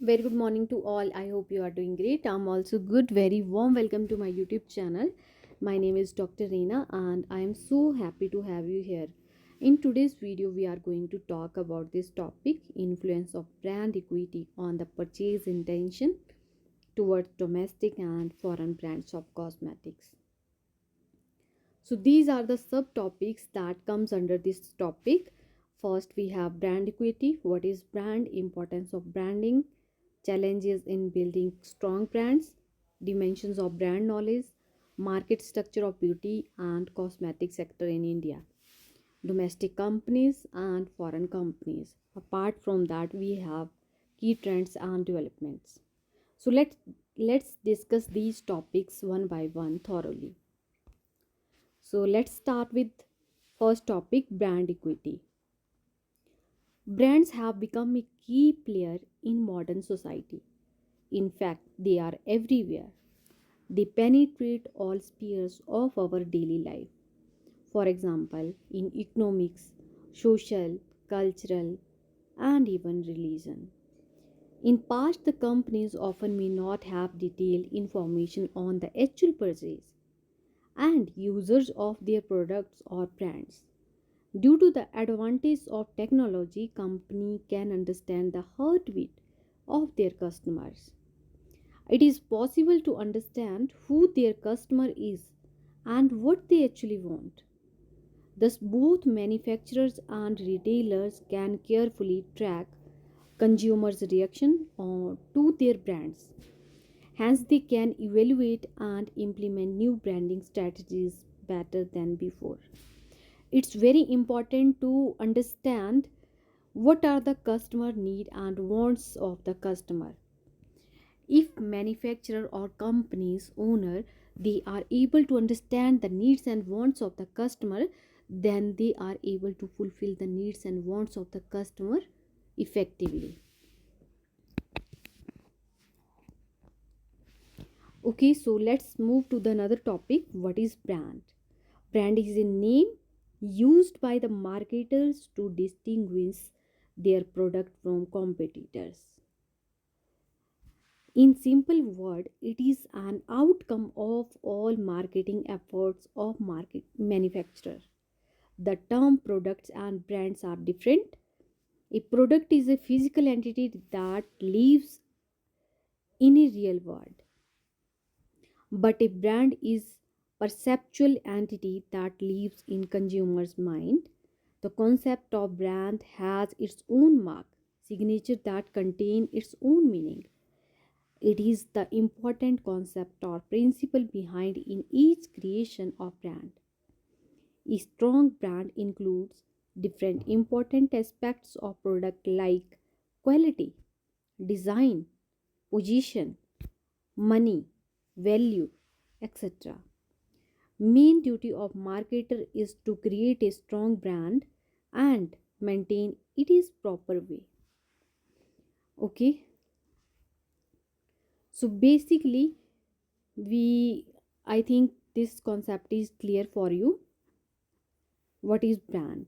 Very good morning to all. I hope you are doing great. I'm also good. Very warm welcome to my YouTube channel. My name is Dr. Reena and I am so happy to have you here. In today's video, we are going to talk about this topic, influence of brand equity on the purchase intention towards domestic and foreign brands of cosmetics. So these are the subtopics that comes under this topic. First, we have brand equity. What is brand? Importance of branding, challenges in building strong brands, dimensions of brand knowledge, market structure of beauty and cosmetic sector in India, domestic companies and foreign companies. Apart from that, we have key trends and developments. So let's discuss these topics one by one thoroughly. So let's start with first topic, brand equity. Brands have become a key player in modern society. In fact, they are everywhere. They penetrate all spheres of our daily life. For example, in economics, social, cultural, and even religion. In past, the companies often may not have detailed information on the actual purchase and users of their products or brands. Due to the advantage of technology, company can understand the heartbeat of their customers. It is possible to understand who their customer is and what they actually want. Thus, both manufacturers and retailers can carefully track consumers' reaction to their brands. Hence, they can evaluate and implement new branding strategies better than before. It's very important to understand what are the customer need and wants of the customer. If manufacturer or company's owner, they are able to understand the needs and wants of the customer, then they are able to fulfill the needs and wants of the customer effectively. Okay, so let's move to the another topic. What is brand? Brand is a name used by the marketers to distinguish their product from competitors. In simple word, it is an outcome of all marketing efforts of market manufacturer. The term products and brands are different. A product is a physical entity that lives in a real world, but a brand is perceptual entity that lives in consumer's mind. The concept of brand has its own mark, signature that contain its own meaning. It is the important concept or principle behind in each creation of brand. A strong brand includes different important aspects of product like quality, design, position, money, value, etc. Main duty of marketer is to create a strong brand and maintain it is proper way. Okay, so basically we I think this concept is clear for you. What is brand?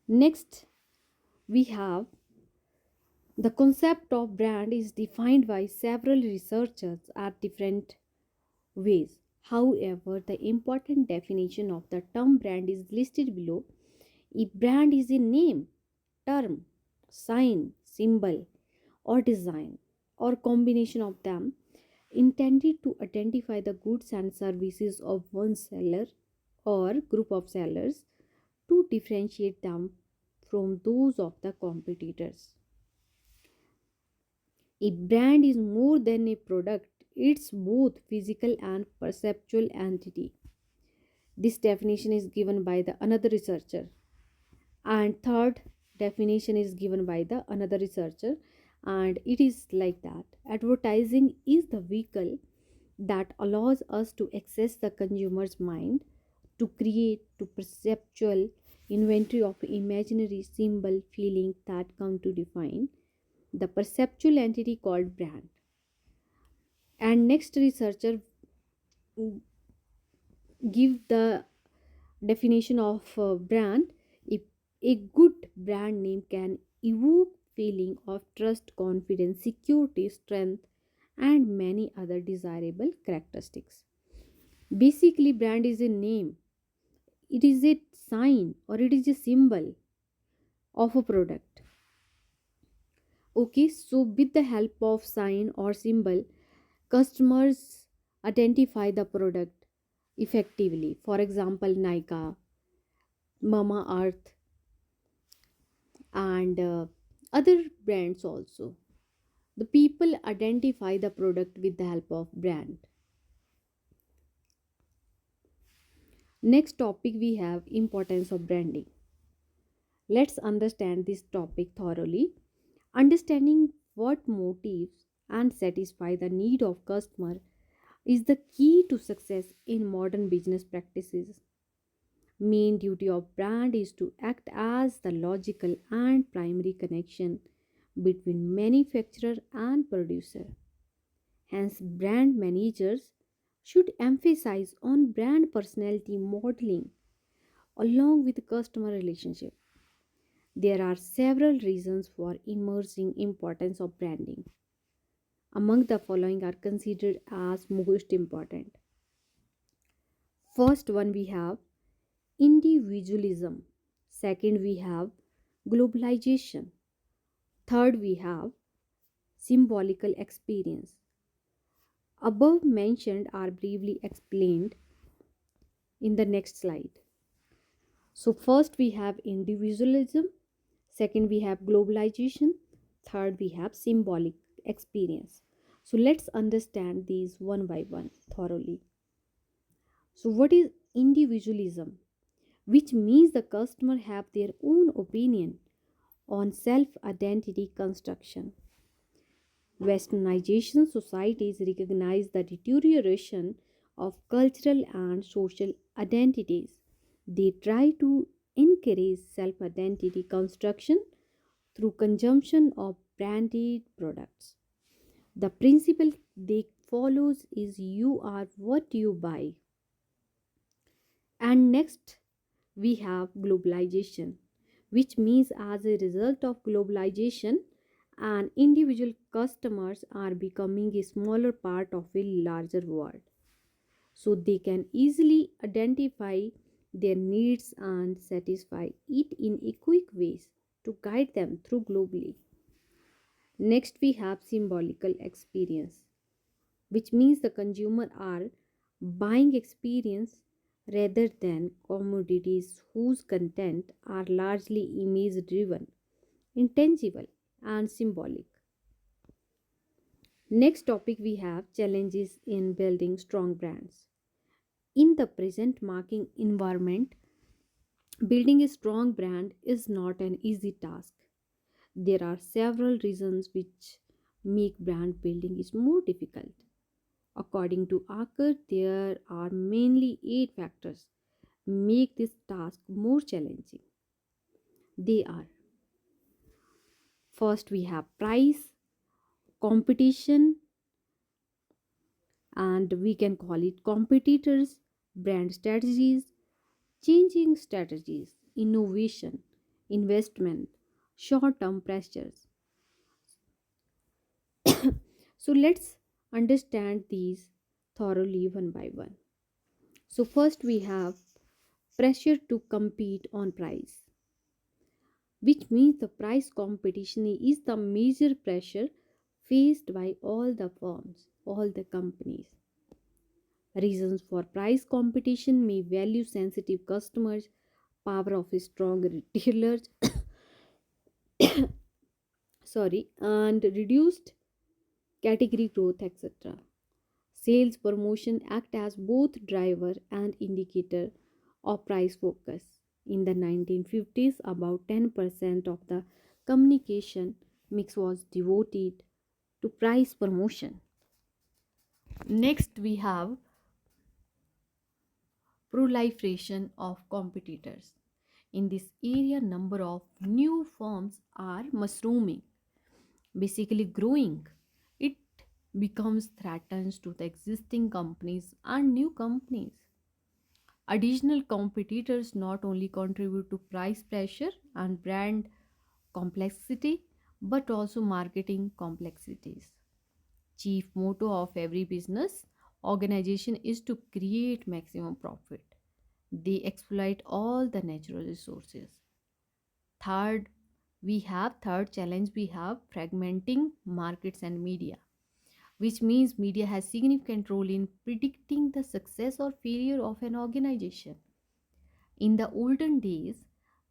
Next, we have the concept of brand is defined by several researchers at different ways. However, the important definition of the term brand is listed below. A brand is a name, term, sign, symbol, or design, or combination of them intended to identify the goods and services of one seller or group of sellers to differentiate them from those of the competitors. A brand is more than a product, it's both physical and perceptual entity. This definition is given by the another researcher. And third definition is given by the another researcher, and it is like that. Advertising is the vehicle that allows us to access the consumer's mind to create to perceptual inventory of imaginary symbol feeling that come to define the perceptual entity called brand. And next researcher give the definition of brand. A, a good brand name can evoke feeling of trust, confidence, security, strength, and many other desirable characteristics. Basically, brand is a name. It is a sign or it is a symbol of a product. Okay, so with the help of sign or symbol, customers identify the product effectively. For example, Nika, Mama Earth, and other brands also. The people identify the product with the help of brand. Next topic we have importance of branding. Let's understand this topic thoroughly. Understanding what motives and satisfy the need of customer is the key to success in modern business practices. Main duty of brand is to act as the logical and primary connection between manufacturer and producer. Hence, brand managers should emphasize on brand personality modeling along with customer relationship. There are several reasons for emerging importance of branding. Among the following are considered as most important. First one we have individualism. Second we have globalization. Third we have symbolical experience. Above mentioned are briefly explained in the next slide. So, first we have individualism, second we have globalization, third we have symbolic experience. So, let's understand these one by one thoroughly. So, what is individualism? Which means the customer have their own opinion on self identity construction. Westernization societies recognize the deterioration of cultural and social identities. They try to encourage self identity construction through consumption of branded products. The principle they follows is you are what you buy. And next we have globalization, which means as a result of globalization, and individual customers are becoming a smaller part of a larger world. So they can easily identify their needs and satisfy it in a quick ways to guide them through globally. Next, we have symbolical experience, which means the consumer are buying experience rather than commodities whose content are largely image driven, intangible, and symbolic. Next topic we have challenges in building strong brands. In the present marketing environment, building a strong brand is not an easy task. There are several reasons which make brand building is more difficult. According to Acker, there are mainly 8 factors make this task more challenging. They are: first we have price, competition, and we can call it competitors, brand strategies, changing strategies, innovation, investment, short term pressures. So let's understand these thoroughly one by one. So, first we have pressure to compete on price, which means the price competition is the major pressure faced by all the firms, all the companies. Reasons for price competition may value sensitive customers, power of strong retailers, sorry, and reduced category growth, etc. Sales promotion act as both driver and indicator of price focus. In the 1950s, about 10% of the communication mix was devoted to price promotion. Next, we have proliferation of competitors. In this area, number of new firms are mushrooming, basically growing. It becomes threatens to the existing companies and new companies. Additional competitors not only contribute to price pressure and brand complexity but also marketing complexities. Chief motto of every business organization is to create maximum profit. They exploit all the natural resources. Third, third challenge we have fragmenting markets and media, which means media has significant role in predicting the success or failure of an organization. In the olden days,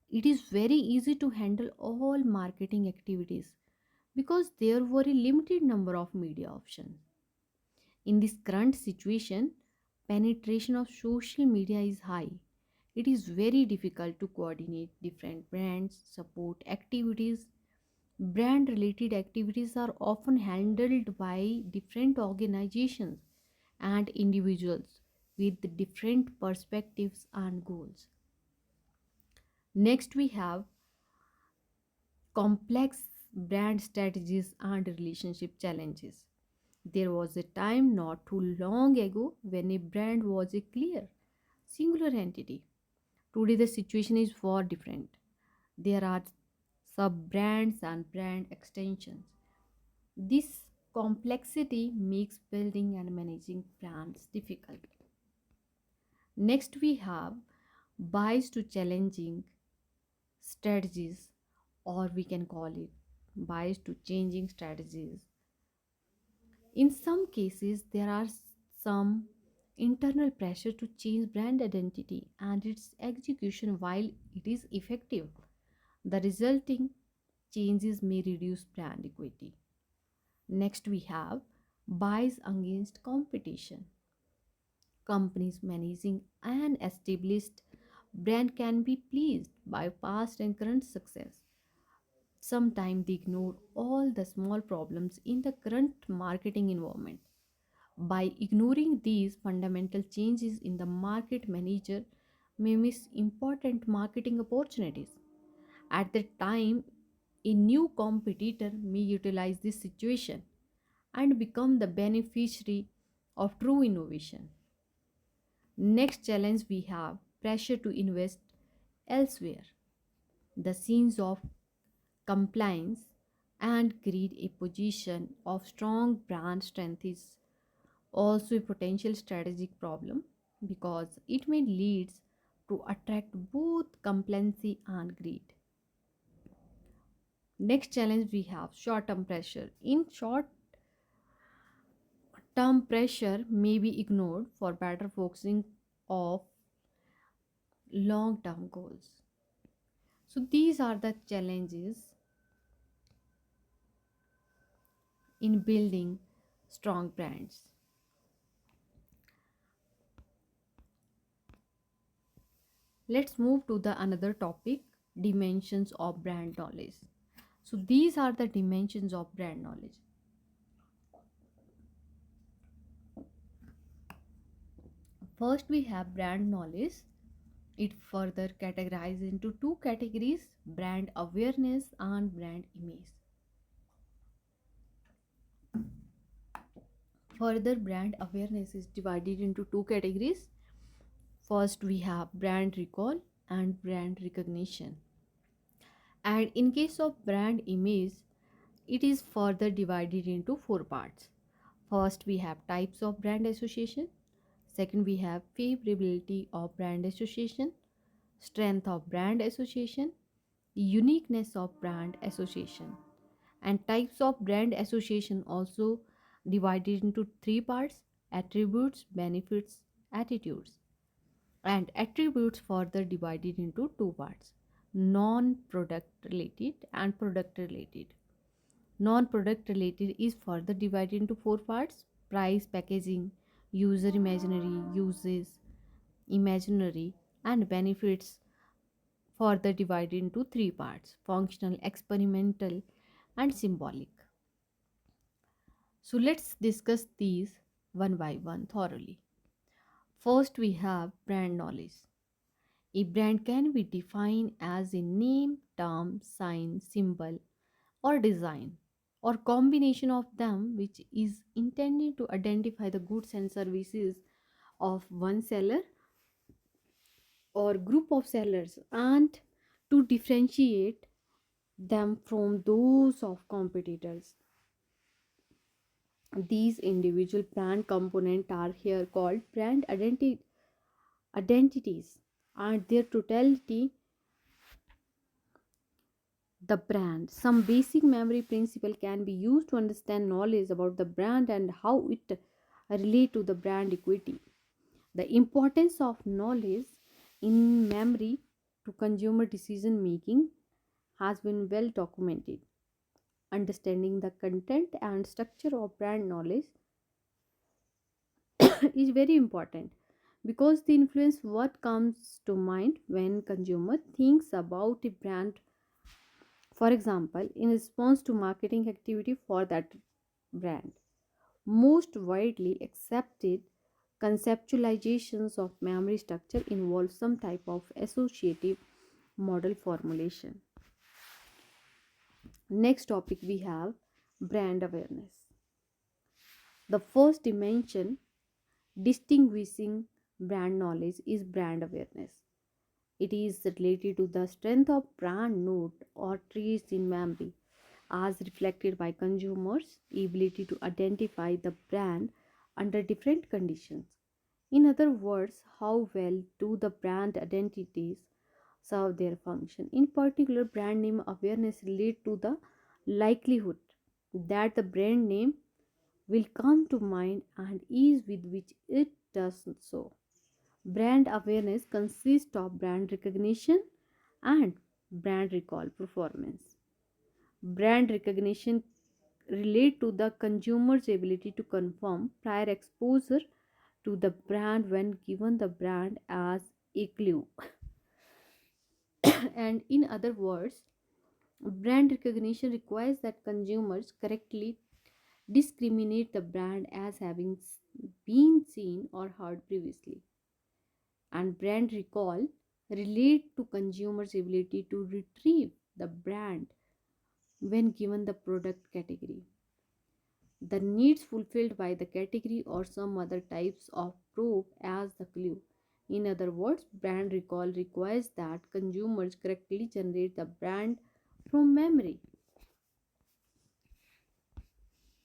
it is very easy to handle all marketing activities because there were a limited number of media options. In this current situation, penetration of social media is high. It is very difficult to coordinate different brands, support activities. Brand related activities are often handled by different organizations and individuals with different perspectives and goals. Next, we have complex brand strategies and relationship challenges. There was a time not too long ago when a brand was a clear, singular entity. Today, the situation is far different. There are sub brands and brand extensions. This complexity makes building and managing brands difficult. Next, we have bias to challenging strategies, or we can call it bias to changing strategies. In some cases, there are some internal pressure to change brand identity and its execution while it is effective. The resulting changes may reduce brand equity. Next, we have bias against competition. Companies managing an established brand can be pleased by past and current success. Sometimes they ignore all the small problems in the current marketing environment. By ignoring these fundamental changes in the market, manager may miss important marketing opportunities. At that time, a new competitor may utilize this situation and become the beneficiary of true innovation. Next challenge we have pressure to invest elsewhere. The scenes of compliance and greed, a position of strong brand strength is also a potential strategic problem because it may lead to attract both complacency and greed. Next challenge we have short term pressure. In short term pressure may be ignored for better focusing of long term goals. So these are the challenges in building strong brands. Let's move to the another topic, dimensions of brand knowledge. So these are the dimensions of brand knowledge. First, we have brand knowledge. It further categorized into two categories, brand awareness and brand image. Further, brand awareness is divided into two categories. First, we have brand recall and brand recognition. And in case of brand image, it is further divided into four parts. First, we have types of brand association. Second, we have favorability of brand association, strength of brand association, uniqueness of brand association. And types of brand association also divided into three parts, attributes, benefits, attitudes. And attributes further divided into two parts, non product related and product related. Non product related is further divided into four parts, price, packaging, user imaginary, uses, imaginary, and benefits further divided into three parts, functional, experimental, and symbolic. So let's discuss these one by one thoroughly. First, we have brand knowledge. A brand can be defined as a name, term, sign, symbol, or design, or combination of them, which is intended to identify the goods and services of one seller or group of sellers, and to differentiate them from those of competitors. These individual brand components are here called identities, and their totality the brand. Some basic memory principle can be used to understand knowledge about the brand and how it relate to the brand equity. The importance of knowledge in memory to consumer decision making has been well documented. Understanding the content and structure of brand knowledge is very important because they influence what comes to mind when consumer thinks about a brand. For example, in response to marketing activity for that brand, most widely accepted conceptualizations of memory structure involve some type of associative model formulation. Next topic we have brand awareness. The first dimension distinguishing brand knowledge is brand awareness. It is related to the strength of brand note or traits in memory as reflected by consumers' ability to identify the brand under different conditions. In other words, how well do the brand identities serve their function? In particular, brand name awareness relate to the likelihood that the brand name will come to mind and ease with which it does so. Brand awareness consists of brand recognition and brand recall performance. Brand recognition relate to the consumer's ability to confirm prior exposure to the brand when given the brand as a clue. And in other words, brand recognition requires that consumers correctly discriminate the brand as having been seen or heard previously. And brand recall relate to consumers' ability to retrieve the brand when given the product category, the needs fulfilled by the category or some other types of probe as the clue. In other words, brand recall requires that consumers correctly generate the brand from memory.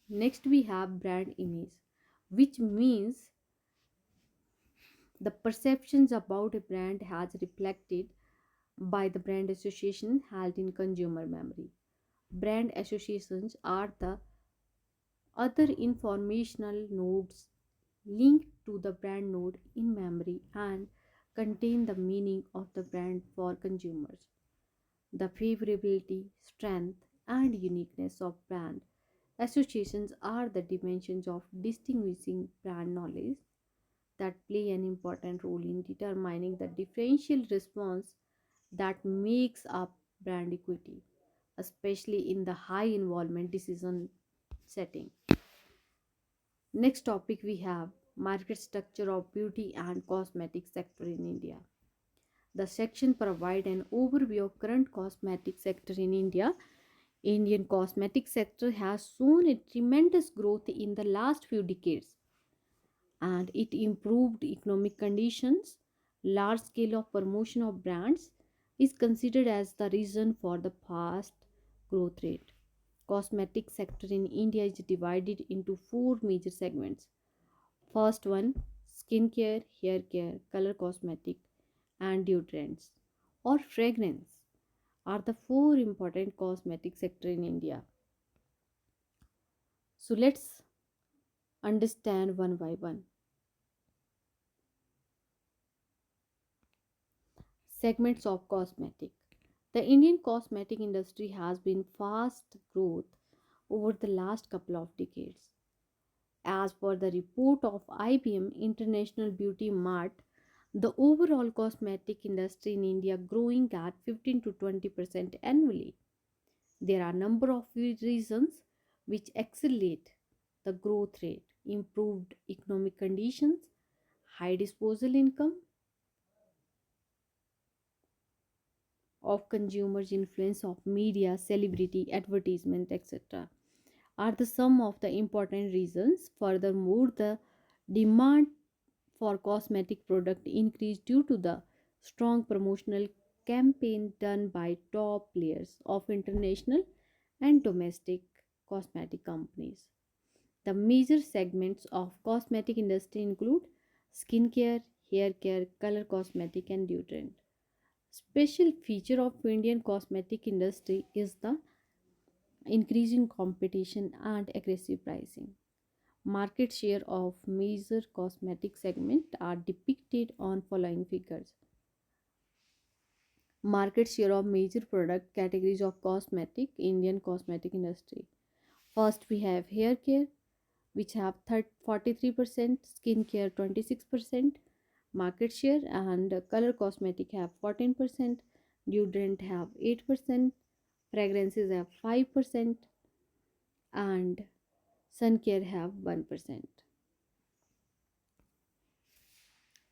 Next, we have brand image, which means the perceptions about a brand has reflected by the brand association held in consumer memory. Brand associations are the other informational nodes linked to the brand node in memory and contain the meaning of the brand for consumers. The favorability, strength, and uniqueness of brand associations are the dimensions of distinguishing brand knowledge that play an important role in determining the differential response that makes up brand equity, especially in the high involvement decision setting. Next topic we have market structure of beauty and cosmetic sector in India. The section provide an overview of current cosmetic sector in India. Indian cosmetic sector has shown a tremendous growth in the last few decades and it improved economic conditions. Large scale of promotion of brands is considered as the reason for the fast growth rate. Cosmetic sector in India is divided into four major segments. First one, skincare, hair care, color cosmetic, and deodorants or fragrance are the four important cosmetic sector in India. So let's understand one by one. Segments of cosmetic. The Indian cosmetic industry has been fast growth over the last couple of decades. As per the report of IBM International Beauty Mart, the overall cosmetic industry in India growing at 15 to 20% annually. There are a number of reasons which accelerate the growth rate: improved economic conditions, high disposable income of consumers, influence of media, celebrity, advertisement, etc. are the sum of the important reasons. Furthermore, the demand for cosmetic product increased due to the strong promotional campaign done by top players of international and domestic cosmetic companies. The major segments of cosmetic industry include skincare, hair care, color cosmetic and deodorant. Special feature of Indian cosmetic industry is the increasing competition and aggressive pricing. Market share of major cosmetic segment are depicted on following figures. Market share of major product categories of cosmetic Indian cosmetic industry. First we have hair care, which have 43%, skincare 26% market share, and color cosmetic have 14%, deodorant have 8%, fragrances have 5%, and sun care have 1%.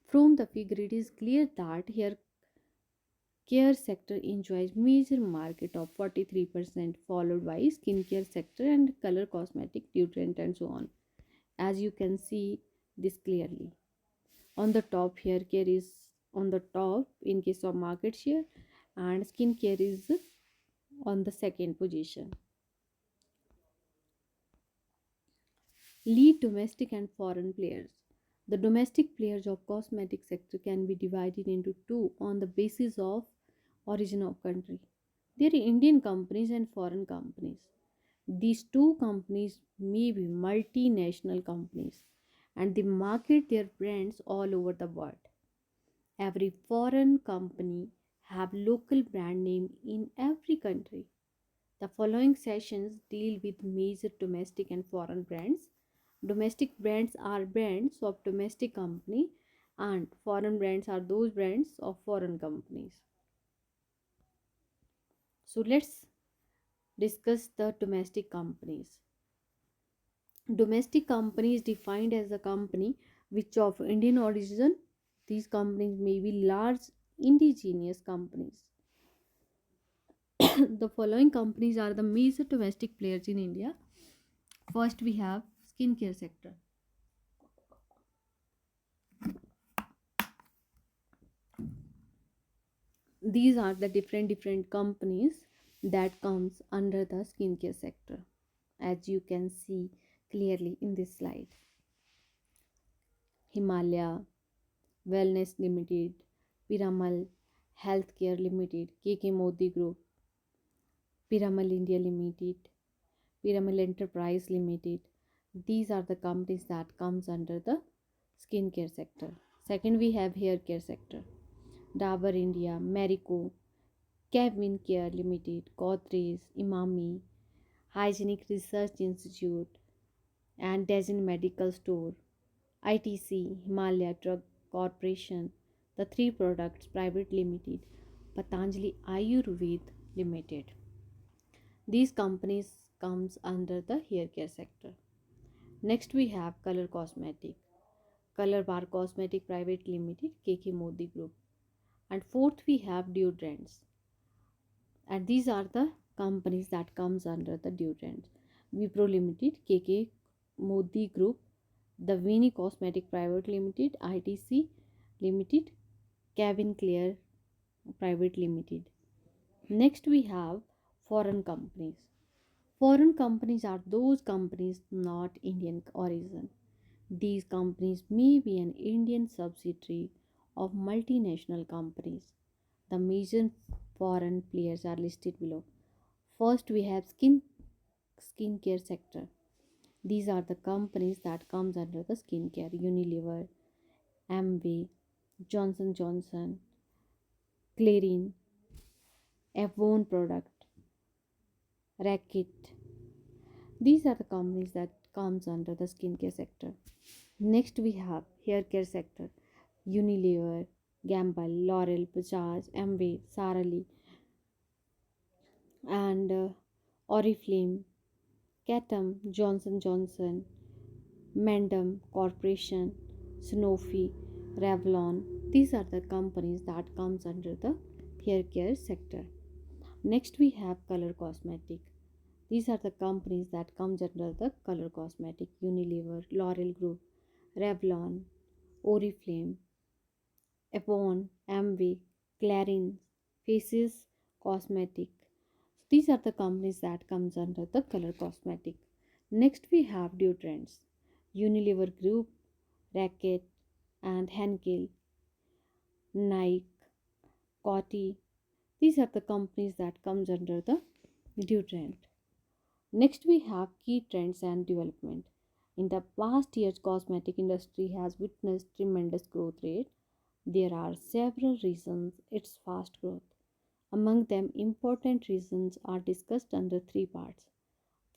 From the figure, it is clear that hair care sector enjoys major market of 43%, followed by skincare sector and color cosmetic, deodorant, and so on. As you can see this clearly. On the top, hair care is on the top in case of market share, and skincare is on the second position. Lead domestic and foreign players. The domestic players of cosmetic sector can be divided into two on the basis of origin of country. There are Indian companies and foreign companies. These two companies may be multinational companies and they market their brands all over the world. Every foreign company have local brand name in every country. The following sessions deal with major domestic and foreign brands. Domestic brands are brands of domestic company and foreign brands are those brands of foreign companies. So let's discuss the domestic companies. Domestic company is defined as a company which of Indian origin. These companies may be large indigenous companies. The following companies are the major domestic players in India. First, we have skincare sector. These are the different companies that comes under the skincare sector, as you can see clearly in this slide. Himalaya, Wellness Limited, Piramal Healthcare Limited, KK Modi Group, Piramal India Limited, Piramal Enterprise Limited. These are the companies that comes under the skincare sector. Second, we have hair care sector. Dabur India, Marico, Kevin Care Limited, Godrej, Imami, Hygienic Research Institute, and Dezin Medical Store, ITC, Himalaya Drug Corporation, the Three Products Private Limited, Patanjali Ayurved Limited. These companies comes under the hair care sector. Next we have Color Cosmetic, Color Bar Cosmetic Private Limited, KK Modi Group. And fourth we have deodorants. And these are the companies that comes under the deodorants. Wipro Limited, KK Modi Group, the Vini Cosmetic Private Limited, ITC Limited, Kevin Clear Private Limited. Next we have foreign companies. Foreign companies are those companies not Indian origin. These companies may be an Indian subsidiary of multinational companies. The major foreign players are listed below. First, we have skincare sector. These are the companies that comes under the skincare: Unilever, Amway, Johnson Johnson, Clarion, Avon Product, Racket. These are the companies that comes under the skincare sector. Next, we have hair care sector: Unilever, Gamble, L'Oreal, Bajaj, Amway, Sara Lee, and Oriflame, Catum, Johnson Johnson, Mendum Corporation, Sanofi, Revlon. These are the companies that comes under the hair care sector. Next, we have color cosmetic. These are the companies that comes under the color cosmetic: Unilever, L'Oreal Group, Revlon, Oriflame, Avon, Amway, Clarins, Faces Cosmetic. These are the companies that comes under the color cosmetic. Next we have deodorants. Unilever Group, Racket and Henkel, Nike, Coty. These are the companies that comes under the deodorant. Next we have key trends and development. In the past years, cosmetic industry has witnessed tremendous growth rate. There are several reasons its fast growth. Among them, important reasons are discussed under three parts.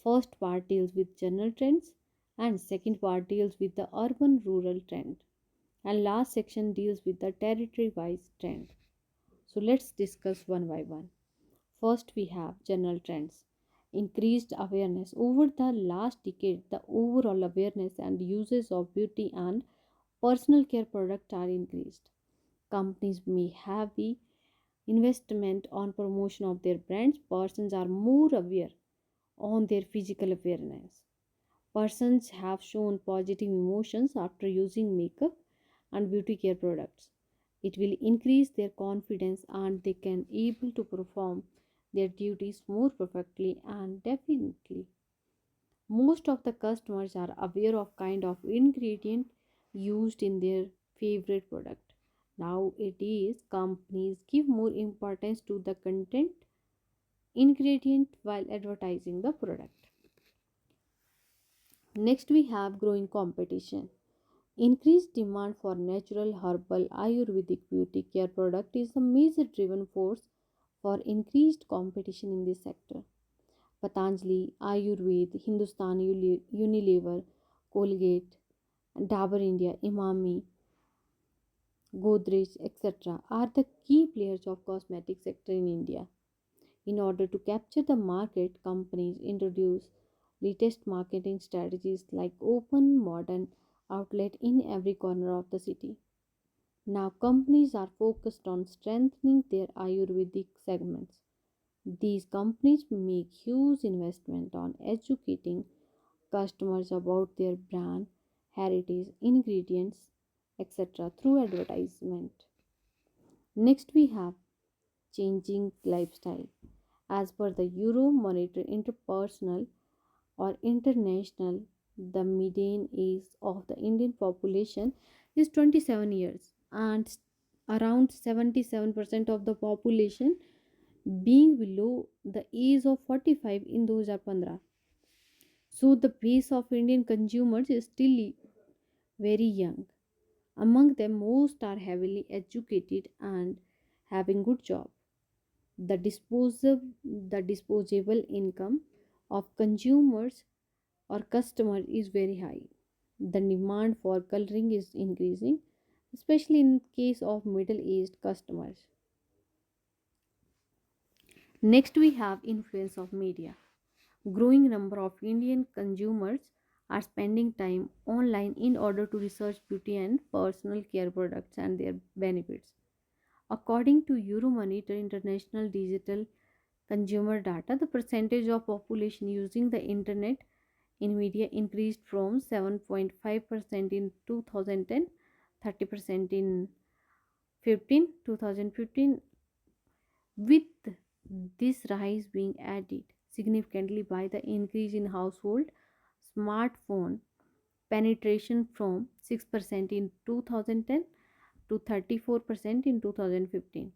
First part deals with general trends, and second part deals with the urban rural trend, and last section deals with the territory wise trend. So let's discuss one by one. First, we have general trends. Increased awareness. Over the last decade, the overall awareness and uses of beauty and personal care products are increased. Companies may have the investment on promotion of their brands. Persons are more aware on their physical awareness. Persons have shown positive emotions after using makeup and beauty care products. It will increase their confidence and they can able to perform their duties more perfectly and definitely. Most of the customers are aware of kind of ingredient used in their favorite product. Nowadays, companies give more importance to the content ingredient while advertising the product. Next, we have growing competition. Increased demand for natural herbal Ayurvedic beauty care product is a major driven force for increased competition in this sector. Patanjali, Ayurved, Hindustan Unilever, Colgate, Dabur India, Imami, Godrej, etc. are the key players of cosmetic sector in India. In order to capture the market, companies introduce latest marketing strategies like open modern outlet in every corner of the city. Now companies are focused on strengthening their Ayurvedic segments. These companies make huge investment on educating customers about their brand, heritage, ingredients, etc. through advertisement. Next we have changing lifestyle. As per the Euromonitor Interpersonal or International, the median age of the Indian population is 27 years and around 77% of the population being below the age of 45 in 2015. So the base of Indian consumers is still very young. Among them, most are heavily educated and having good job. The disposable income of consumers or customer is very high. The demand for coloring is increasing, especially in case of middle-aged customers. Next, we have influence of media. Growing number of Indian consumers are spending time online in order to research beauty and personal care products and their benefits. According to Euromonitor International Digital Consumer Data, the percentage of population using the internet in media increased from 7.5% in 2010, 30% in 2015, with this rise being added significantly by the increase in household smartphone penetration from 6% in 2010 to 34% in 2015.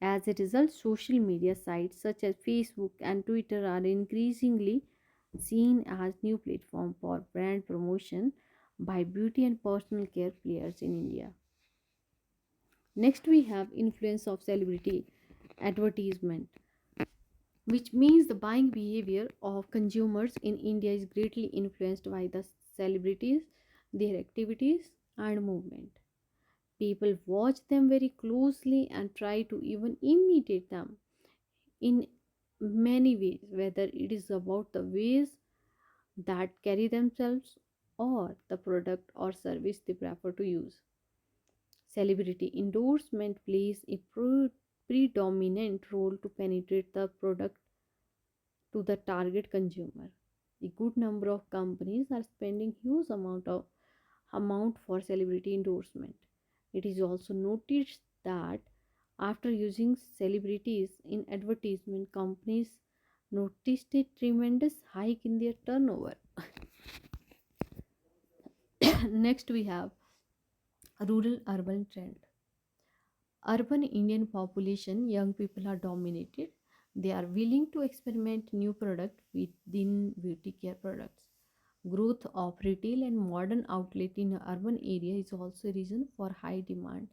As a result, social media sites such as Facebook and Twitter are increasingly seen as new platform for brand promotion by beauty and personal care players in India. Next, we have influence of celebrity advertisement, which means the buying behavior of consumers in India is greatly influenced by the celebrities, their activities, and movement. People watch them very closely and try to even imitate them in many ways, whether it is about the ways that carry themselves or the product or service they prefer to use. Celebrity endorsement plays a predominant role to penetrate the product to the target consumer. A good number of companies are spending huge amount for celebrity endorsement. It is also noticed that after using celebrities in advertisement, companies noticed a tremendous hike in their turnover. Next, we have rural urban trend. Urban Indian population, young people are dominated. They are willing to experiment new product within beauty care products. Growth of retail and modern outlet in urban area is also a reason for high demand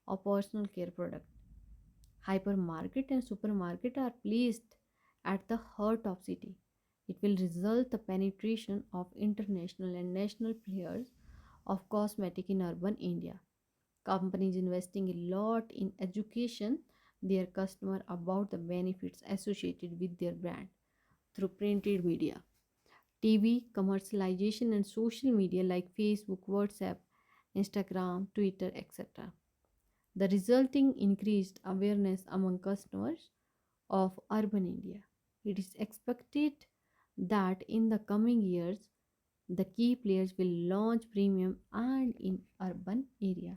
of personal care product. Hypermarket and supermarket are placed at the heart of city. It will result the penetration of international and national players of cosmetic in urban India. Companies investing a lot in education their customer about the benefits associated with their brand through printed media, TV, commercialization, and social media like Facebook, WhatsApp, Instagram, Twitter, etc. The resulting increased awareness among customers of urban India. It is expected that in the coming years, the key players will launch premium and in urban area.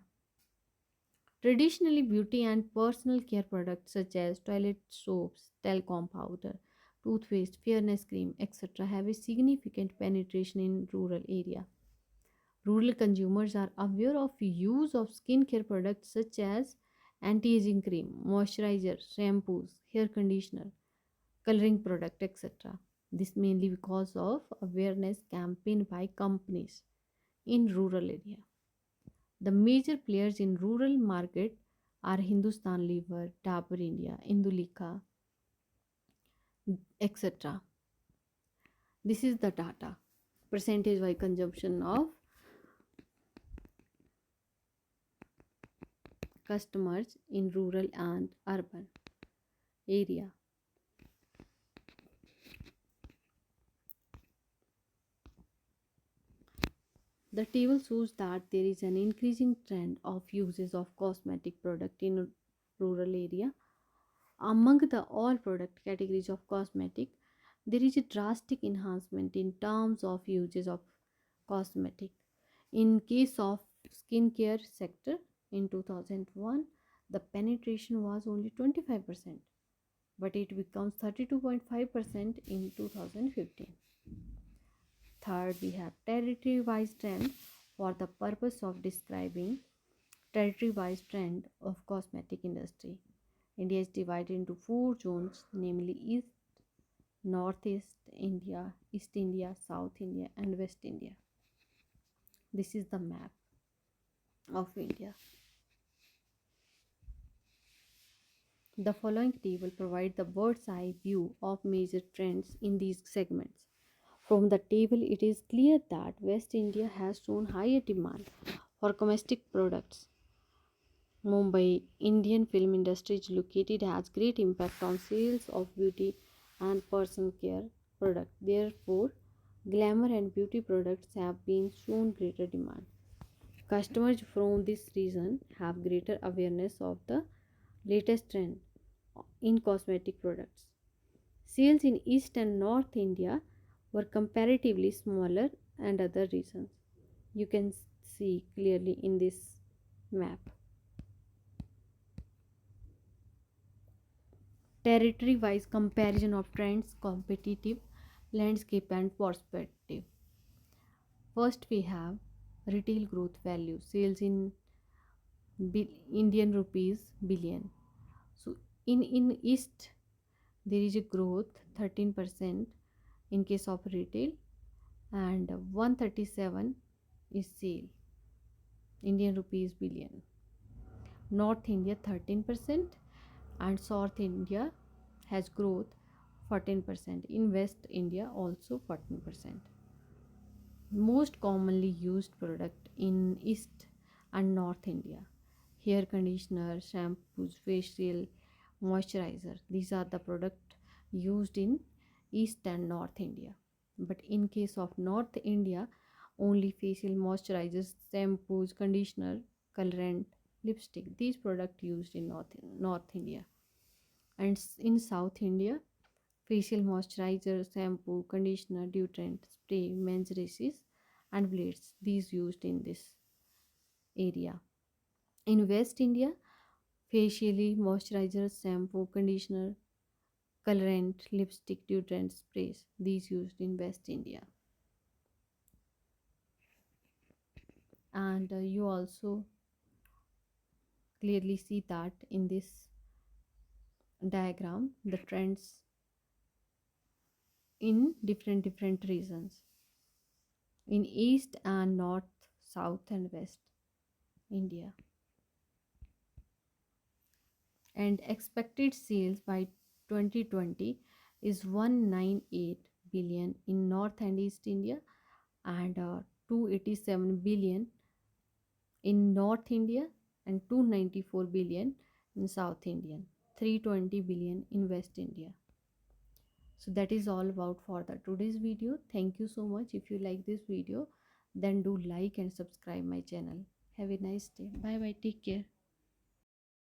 Traditionally, beauty and personal care products such as toilet soaps, talcum powder, toothpaste, fairness cream, etc., have a significant penetration in rural area. Rural consumers are aware of use of skincare products such as anti-aging cream, moisturizer, shampoos, hair conditioner, coloring product, etc. This mainly because of awareness campaign by companies in rural area. The major players in rural market are Hindustan Lever, Dabur India, Indulekha, etc. This is the data percentage by consumption of customers in rural and urban area. The table shows that there is an increasing trend of uses of cosmetic product in rural area. Among the all product categories of cosmetic, there is a drastic enhancement in terms of uses of cosmetic. In case of skincare sector in 2001, the penetration was only 25%, but it becomes 32.5% in 2015. Third, we have territory wise trend for the purpose of describing territory wise trend of cosmetic industry. India is divided into four zones, namely East, Northeast India, East India, South India, and West India. This is the map of India. The following table provides the bird's eye view of major trends in these segments. From the table, it is clear that West India has shown higher demand for domestic products. Mumbai Indian film industry is located has great impact on sales of beauty and personal care products. Therefore, glamour and beauty products have been shown greater demand. Customers from this region have greater awareness of the latest trend in cosmetic products. Sales in East and North India were comparatively smaller and other regions. You can see clearly in this map. Territory wise comparison of trends, competitive landscape, and perspective. First, we have retail growth value, sales in Indian rupees billion. So, in East, there is a growth 13% in case of retail, and 137 is sale Indian rupees billion. North India 13% and South India has growth 14%. In West India also 14%. Most commonly used product in East and North India: hair conditioner, shampoos, facial, moisturizer. These are the product used in East and North India. But in case of North India, only facial moisturizers, shampoos, conditioner, colorant, lipstick. These product used in North India. And in South India, facial moisturizer, shampoo, conditioner, deodorant, spray, men's races, and blades. These used in this area. In West India, facially moisturizer, shampoo, conditioner, colorant, lipstick, deodorant, sprays, these used in West India. And you also clearly see that in this diagram the trends in different regions, in east and north, south and west India. And expected sales by 2020 is 198 billion in north and east India, and 287 billion in north India, and 294 billion in south Indian, 320 billion in west India. So that is all about for the today's video. Thank you so much. If you like this video, then do like and subscribe my channel. Have a nice day. Bye bye. Take care.